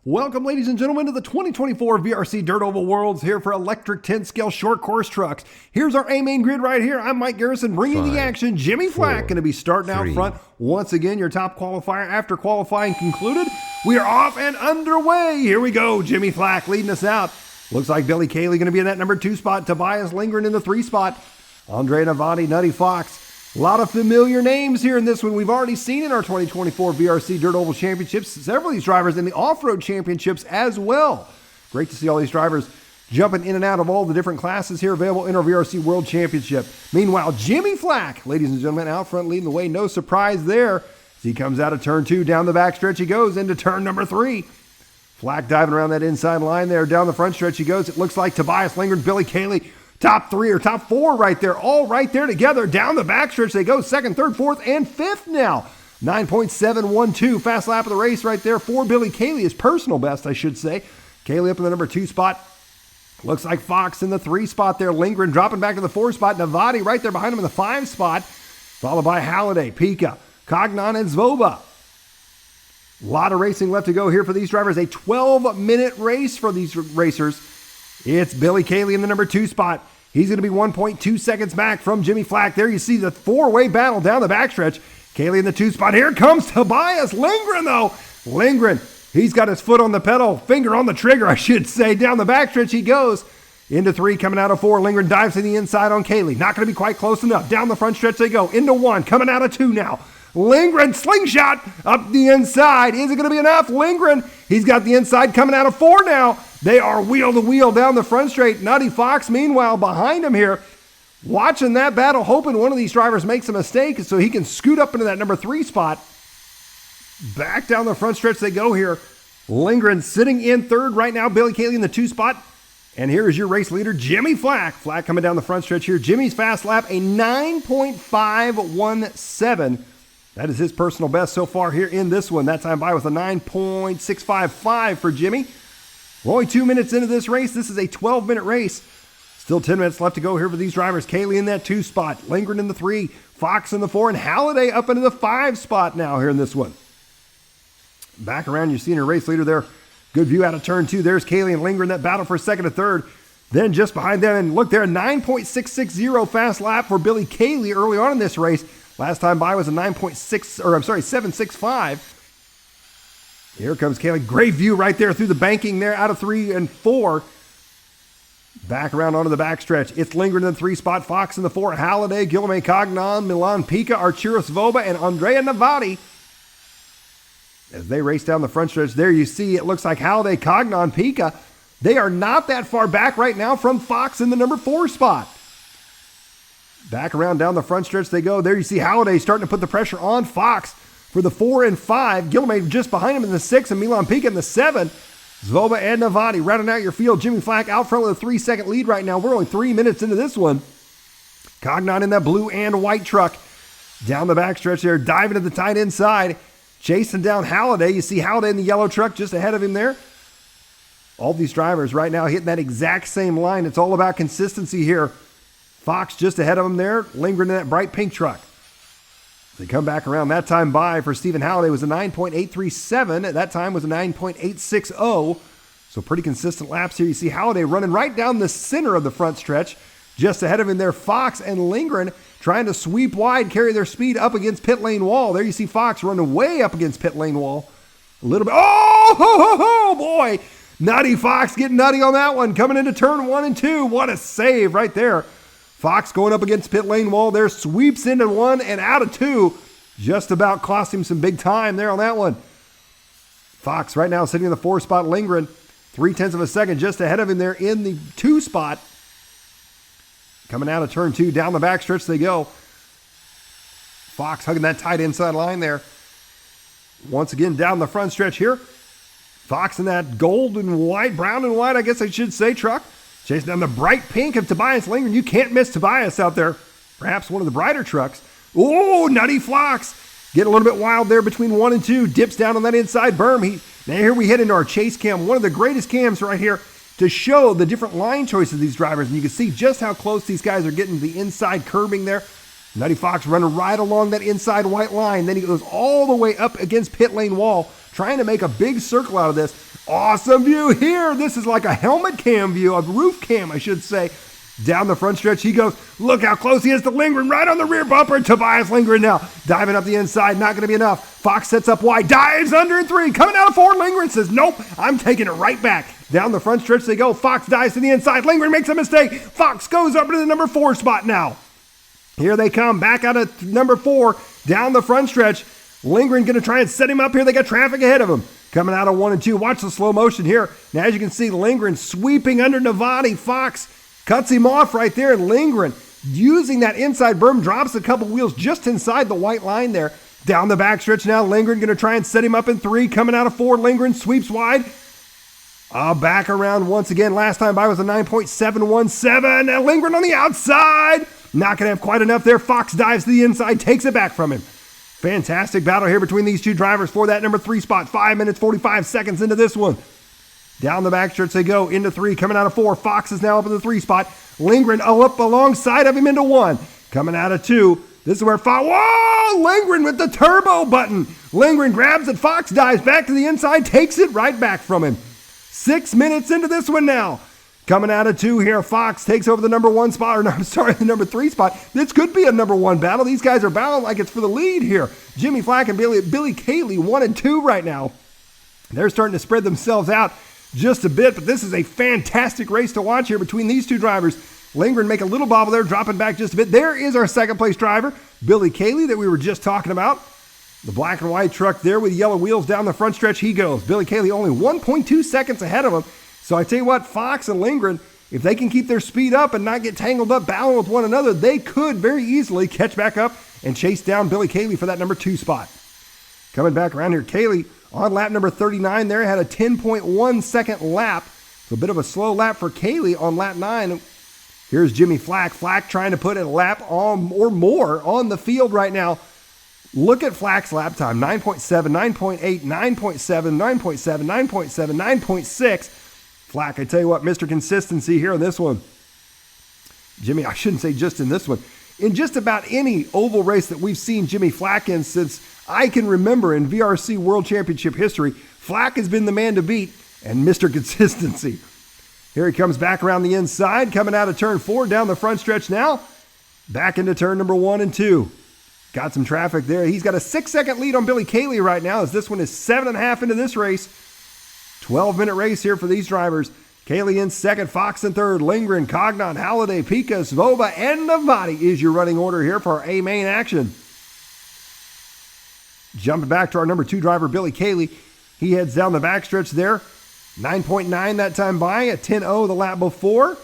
Welcome, ladies and gentlemen, to the 2024 VRC Dirt Oval Worlds here for electric 10-scale short course trucks. Here's our A-main grid right here. I'm Mike Garrison bringing the action. Jimmy Flack going to be starting out front. Once again, your top qualifier after qualifying concluded. We are off and underway. Here we go. Jimmy Flack leading us out. Looks like Billy Caley going to be in that number 2 spot. Tobias lingering in the 3 spot. Andre Navati, Nutty Fox. A lot of familiar names here in this one. We've already seen in our 2024 VRC Dirt Oval Championships, several of these drivers in the off-road championships as well. Great to see all these drivers jumping in and out of all the different classes here available in our VRC World Championship. Meanwhile, Jimmy Flack, ladies and gentlemen, out front leading the way. No surprise there as he comes out of turn 2. Down the back stretch he goes into turn number 3. Flack diving around that inside line there. Down the front stretch he goes. It looks like Tobias lingering, Billy Caley. Top 3 or top 4 right there, all right there together. Down the backstretch they go, 2nd, 3rd, 4th, and 5th now. 9.712, fast lap of the race right there for Billy Caley, his personal best, I should say. Caley up in the number 2 spot. Looks like Fox in the 3 spot there, lingering, dropping back to the 4 spot. Navati right there behind him in the 5 spot, followed by Halliday, Pika, Cognon, and Zvoba. A lot of racing left to go here for these drivers. A 12-minute race for these racers. It's Billy Caley in the number 2 spot. He's going to be 1.2 seconds back from Jimmy Flack. There you see the 4-way battle down the backstretch. Caley in the 2 spot. Here comes Tobias Lindgren, though. Lindgren, he's got his foot on the pedal, finger on the trigger, I should say. Down the backstretch he goes. Into 3, coming out of 4. Lindgren dives to the inside on Caley. Not going to be quite close enough. Down the front stretch they go. Into 1, coming out of 2 now. Lindgren, slingshot up the inside. Is it going to be enough? Lindgren, he's got the inside coming out of 4 now. They are wheel to wheel down the front straight. Nutty Fox, meanwhile, behind him here, watching that battle, hoping one of these drivers makes a mistake so he can scoot up into that number 3 spot. Back down the front stretch they go here. Lindgren sitting in 3rd right now. Billy Caley in the 2 spot. And here is your race leader, Jimmy Flack. Flack coming down the front stretch here. Jimmy's fast lap, a 9.517. That is his personal best so far here in this one. That time by with a 9.655 for Jimmy. We're only 2 minutes into this race. This is a 12-minute race. Still 10 minutes left to go here for these drivers. Caley in that 2 spot. Lindgren in the 3. Fox in the 4. And Halliday up into the 5 spot now here in this one. Back around, you're seeing your race leader there. Good view out of turn 2. There's Caley and Lindgren. That battle for 2nd and 3rd. Then just behind them, and look there, a 9.660 fast lap for Billy Caley early on in this race. Last time by was a 765. Here comes Caley. Great view right there through the banking there out of 3 and 4. Back around onto the backstretch. It's Lindgren in the 3 spot. Fox in the 4. Halliday, Guilherme Cognon, Milan Pika, Arturo Svoba, and Andrea Navati. As they race down the front stretch, there you see it looks like Halliday, Cognon, Pika. They are not that far back right now from Fox in the number 4 spot. Back around down the front stretch they go. There you see Halliday starting to put the pressure on Fox for the 4 and 5. Guilherme just behind him in the 6 and Milan Pika in the 7. Zvoba and Navati rounding out your field. Jimmy Flack out front with a 3-second lead right now. We're only 3 minutes into this one. Cognon in that blue and white truck. Down the backstretch there, diving to the tight inside. Chasing down Halliday. You see Halliday in the yellow truck just ahead of him there. All these drivers right now hitting that exact same line. It's all about consistency here. Fox just ahead of him there. Lingering in that bright pink truck. They come back around. That time by for Stephen Halliday was a 9.837. That time was a 9.860. So pretty consistent laps here. You see Halliday running right down the center of the front stretch. Just ahead of him there, Fox and Lindgren trying to sweep wide, carry their speed up against pit lane wall. There you see Fox running way up against pit lane wall. A little bit. Oh, ho, ho, ho, boy. Nutty Fox getting nutty on that one. Coming into turn 1 and 2. What a save right there. Fox going up against pit lane wall there. Sweeps into 1 and out of 2. Just about cost him some big time there on that one. Fox right now sitting in the 4 spot. Lindgren 0.3 of a second just ahead of him there in the 2 spot. Coming out of turn 2, down the backstretch they go. Fox hugging that tight inside line there. Once again, down the front stretch here. Fox in that gold and white, brown and white, I guess I should say, truck. Chasing down the bright pink of Tobias Lindgren. You can't miss Tobias out there. Perhaps one of the brighter trucks. Oh, Nutty Fox. Getting a little bit wild there between 1 and 2. Dips down on that inside berm. Now here we head into our chase cam. One of the greatest cams right here to show the different line choices of these drivers. And you can see just how close these guys are getting to the inside curbing there. Nutty Fox running right along that inside white line. Then he goes all the way up against pit lane wall, trying to make a big circle out of this. Awesome view here. This is like a helmet cam view, a roof cam, I should say. Down the front stretch he goes. Look how close he is to Lindgren, right on the rear bumper. Tobias Lindgren now diving up the inside, not going to be enough. Fox sets up wide, dives under in 3, coming out of 4. Lindgren says, nope, I'm taking it right back. Down the front stretch they go. Fox dives to the inside. Lindgren makes a mistake. Fox goes up to the number 4 spot now. Here they come, back out of number 4, down the front stretch. Lindgren going to try and set him up here. They got traffic ahead of him. Coming out of 1 and 2. Watch the slow motion here. Now, as you can see, Lindgren sweeping under Navati. Fox cuts him off right there, and Lindgren, using that inside berm, drops a couple wheels just inside the white line there. Down the backstretch now, Lindgren going to try and set him up in 3. Coming out of 4, Lindgren sweeps wide. Back around once again. Last time by was a 9.717. And Lindgren on the outside. Not going to have quite enough there. Fox dives to the inside, takes it back from him. Fantastic battle here between these two drivers for that number 3 spot. 5 minutes, 45 seconds into this one. Down the backstretch they go into 3, coming out of 4. Fox is now up in the 3 spot. Lindgren up alongside of him into 1. Coming out of 2. This is where Fox, whoa! Lindgren with the turbo button. Lindgren grabs it. Fox dives back to the inside, takes it right back from him. 6 minutes into this one now. Coming out of 2 here, Fox takes over the number 1 spot, or no, I'm sorry, the number 3 spot. This could be a number 1 battle. These guys are battling like it's for the lead here. Jimmy Flack and Billy Caley, 1 and 2 right now. They're starting to spread themselves out just a bit, but this is a fantastic race to watch here between these two drivers. Lindgren make a little bobble there, dropping back just a bit. There is our second place driver, Billy Caley, that we were just talking about. The black and white truck there with yellow wheels down the front stretch he goes. Billy Caley only 1.2 seconds ahead of him. So I tell you what, Fox and Lindgren, if they can keep their speed up and not get tangled up battling with one another, they could very easily catch back up and chase down Billy Caley for that number 2 spot. Coming back around here, Caley on lap number 39 there had a 10.1 second lap. So a bit of a slow lap for Caley on lap 9. Here's Jimmy Flack. Flack trying to put a lap on or more on the field right now. Look at Flack's lap time, 9.7, 9.8, 9.7, 9.7, 9.7, 9.6. Flack, I tell you what, Mr. Consistency here in this one. Jimmy, I shouldn't say just in this one. In just about any oval race that we've seen Jimmy Flack in since I can remember in VRC World Championship history, Flack has been the man to beat and Mr. Consistency. Here he comes back around the inside, coming out of turn 4, down the front stretch now. Back into turn number 1 and 2. Got some traffic there. He's got a 6-second lead on Billy Caley right now as this one is 7.5 into this race. 12-minute race here for these drivers. Caley in second, Fox in third, Lindgren, Cognon, Halliday, Pika, Svoba, and Navati is your running order here for our A main action. Jumping back to our number 2 driver, Billy Caley. He heads down the backstretch there. 9.9 that time by, a 10.0 the lap before.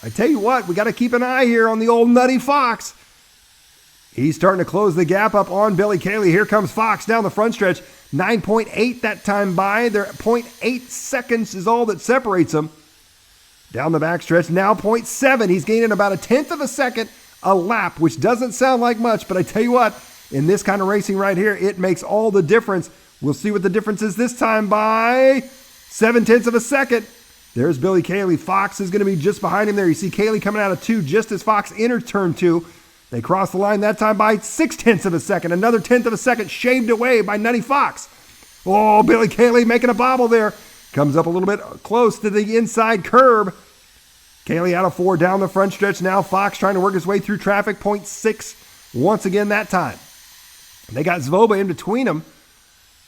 I tell you what, we got to keep an eye here on the old Nutty Fox. He's starting to close the gap up on Billy Caley. Here comes Fox down the front stretch. 9.8 that time by. They're 0.8 seconds is all that separates them. Down the backstretch, now 0.7. He's gaining about a 1/10 of a second a lap, which doesn't sound like much, but I tell you what, in this kind of racing right here, it makes all the difference. We'll see what the difference is this time by 0.7 of a second. There's Billy Caley. Fox is going to be just behind him there. You see Caley coming out of 2 just as Fox enters turn 2. They cross the line that time by 0.6 of a second. Another 1/10 of a second shaved away by Nutty Fox. Oh, Billy Caley making a bobble there. Comes up a little bit close to the inside curb. Caley out of 4 down the front stretch now. Fox trying to work his way through traffic. 0.6 once again that time. They got Svoba in between them.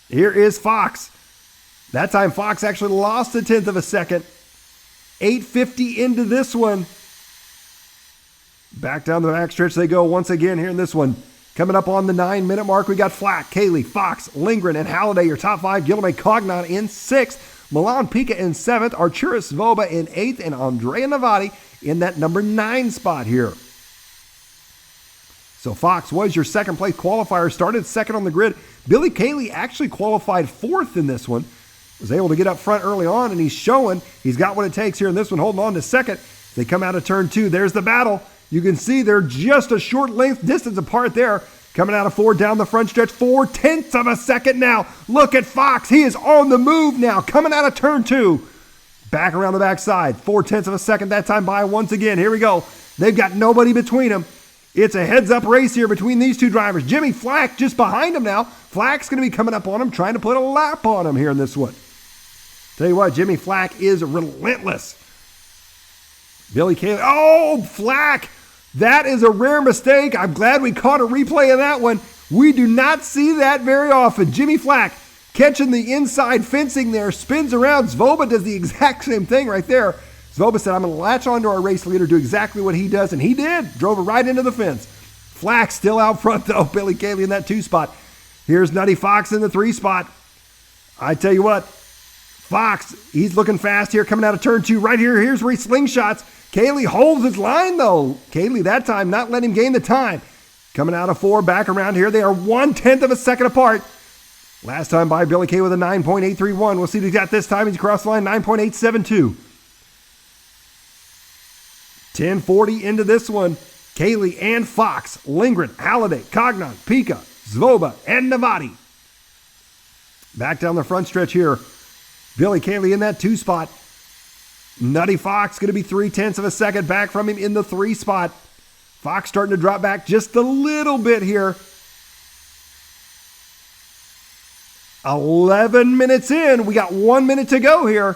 Here is Fox. That time Fox actually lost a 1/10 of a second. 8:50 into this one. Back down the backstretch they go once again here in this one. Coming up on the 9-minute mark, we got Flack, Caley, Fox, Lindgren, and Halliday, your top 5. Guilherme Cognon in 6th. Milan Pika in 7th. Arturas Svoba in 8th. And Andrea Navati in that number 9 spot here. So Fox was your second place qualifier. Started second on the grid. Billy Caley actually qualified 4th in this one. Was able to get up front early on, and he's showing he's got what it takes here in this one. Holding on to second. They come out of turn 2. There's the battle. You can see they're just a short length distance apart there. Coming out of 4 down the front stretch. 0.4 of a second now. Look at Fox. He is on the move now. Coming out of turn 2. Back around the backside. 0.4 of a second that time by once again. Here we go. They've got nobody between them. It's a heads-up race here between these two drivers. Jimmy Flack just behind him now. Flack's going to be coming up on him, trying to put a lap on him here in this one. Tell you what, Jimmy Flack is relentless. Billy Caley. Oh, Flack. That is a rare mistake. I'm glad we caught a replay of that one. We do not see that very often. Jimmy Flack catching the inside fencing there, spins around. Svoboda does the exact same thing right there. Svoboda said, I'm going to latch onto our race leader, do exactly what he does, and he did. Drove it right into the fence. Flack still out front, though. Billy Caley in that 2 spot. Here's Nutty Fox in the 3 spot. I tell you what, Fox, he's looking fast here, coming out of turn 2 right here. Here's where he slingshots. Caley holds his line, though. Caley, that time, not letting him gain the time. Coming out of 4, back around here. They are 1/10 of a second apart. Last time by Billy Caley with a 9.831. We'll see what he's got this time. He's across the line, 9.872. 10:40 into this one. Caley and Fox, Lindgren, Halliday, Cognon, Pika, Svoboda, and Navati. Back down the front stretch here. Billy Caley in that 2 spot. Nutty Fox going to be 0.3 of a second back from him in the 3 spot. Fox starting to drop back just a little bit here. 11 minutes in. We got 1 minute to go here.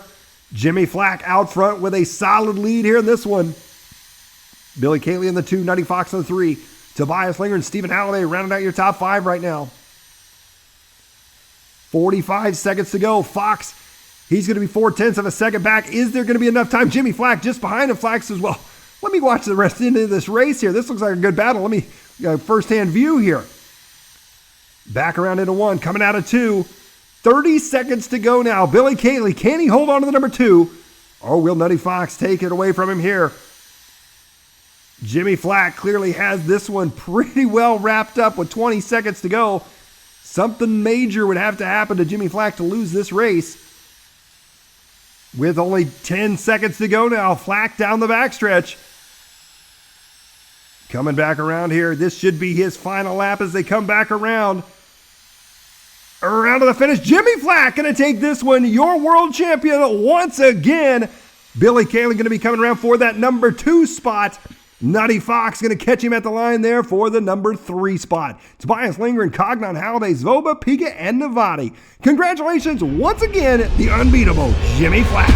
Jimmy Flack out front with a solid lead here in this one. Billy Caley in the 2, Nutty Fox in the 3. Tobias Lindgren and Stephen Halliday rounding out your top 5 right now. 45 seconds to go. Fox, he's going to be 0.4 of a second back. Is there going to be enough time? Jimmy Flack just behind him. Flack says, well, let me watch the rest into this race here. This looks like a good battle. Let me first-hand view here. Back around into 1, coming out of 2. 30 seconds to go now. Billy Caley, can he hold on to the number 2? Or will Nutty Fox take it away from him here? Jimmy Flack clearly has this one pretty well wrapped up with 20 seconds to go. Something major would have to happen to Jimmy Flack to lose this race. With only 10 seconds to go now, Flack down the backstretch. Coming back around here. This should be his final lap as they come back around. Around to the finish. Jimmy Flack going to take this one. Your world champion once again. Billy Caley going to be coming around for that number 2 spot. Nutty Fox going to catch him at the line there for the number 3 spot. Tobias Lindgren, Cognon, Halliday, Svoboda, Pika, and Navati. Congratulations once again, the unbeatable Jimmy Flack.